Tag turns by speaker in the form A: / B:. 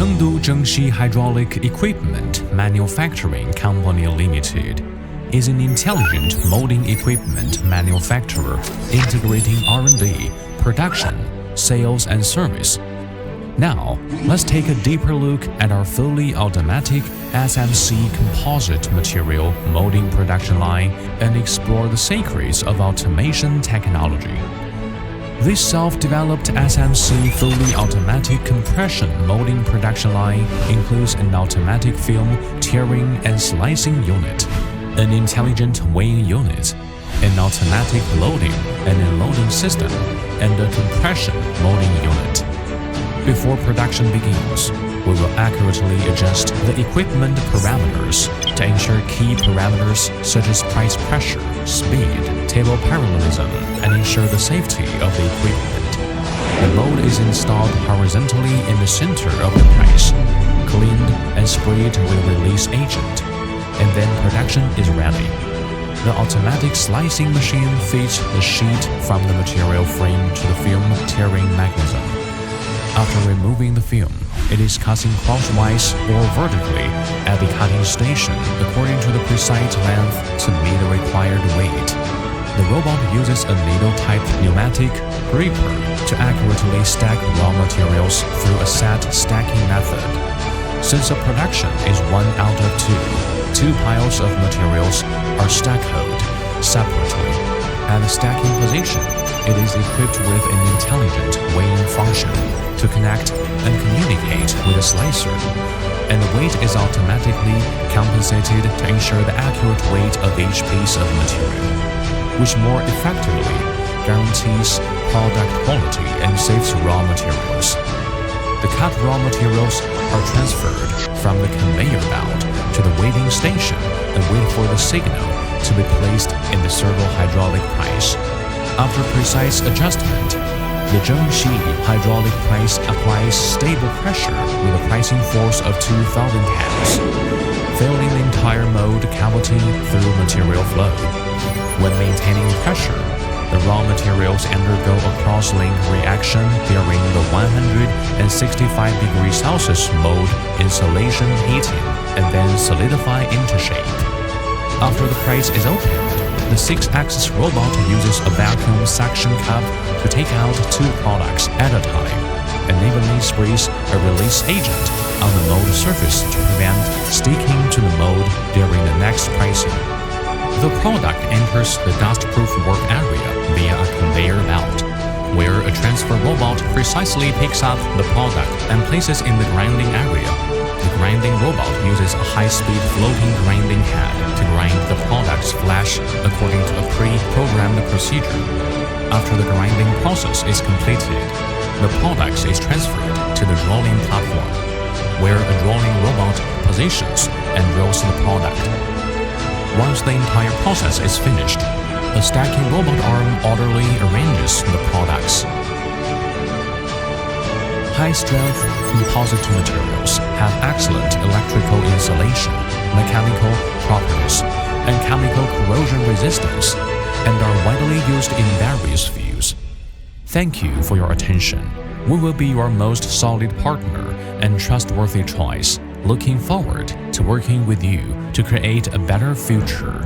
A: Chengdu Zhengxi Hydraulic Equipment Manufacturing Company Limited is an intelligent molding equipment manufacturer integrating R&D, production, sales, and service. Now, let's take a deeper look at our fully automatic SMC composite material molding production line and explore the secrets of automation technology. This self-developed SMC fully automatic compression molding production line includes an automatic film tearing and slicing unit, an intelligent weighing unit, an automatic loading and unloading system, and a compression molding unit. Before production begins, we will accurately adjust the equipment parameters to ensure key parameters such as price pressure, speed, table parallelism, and ensure the safety of the equipment. The mold is installed horizontally in the center of the press, cleaned and sprayed with release agent, and then production is ready. The automatic slicing machine feeds the sheet from the material frame to the film tearing mechanism. After removing the film, it is cutting crosswise or vertically at the cutting station according to the precise length to meet the required weight. The robot uses a needle-type pneumatic gripper to accurately stack raw materials through a set stacking method. Since the production is 1 out of 2 piles of materials are stacked separately. At the stacking position, it is equipped with an intelligent weighing function to connect and communicate with the slicer, and the weight is automatically compensated to ensure the accurate weight of each piece of material, which more effectively guarantees product quality and saves raw materials. The cut raw materials are transferred from the conveyor belt to the weighing station and wait for the signal to be placed in the servo hydraulic press. After precise adjustment, the Zhengxi hydraulic press applies stable pressure with a pressing force of 2,000 pounds, filling the entire mold cavity through material flow. When maintaining pressure, the raw materials undergo a cross-link reaction during the 165 degrees Celsius mold insulation heating and then solidify into shape. After the press is opened, the 6-axis robot uses a vacuum suction cup to take out 2 products at a time and evenly sprays a release agent on the mold surface to prevent sticking to the mold during the next pressing. The product enters the dust-proof work area via a conveyor belt, where a transfer robot precisely picks up the product and places in the grinding area. The grinding robot uses a high-speed floating grinding head to grind the product's flesh according to a pre-programmed procedure. After the grinding process is completed, the product is transferred to the drilling platform, where a drilling robot positions and drills the product. Once the entire process is finished, a stacking robot arm orderly arranges the products. High-strength composite materials have excellent electrical insulation, mechanical properties, and chemical corrosion resistance, and are widely used in various fields. Thank you for your attention. We will be your most solid partner and trustworthy choice. Looking forward to working with you to create a better future.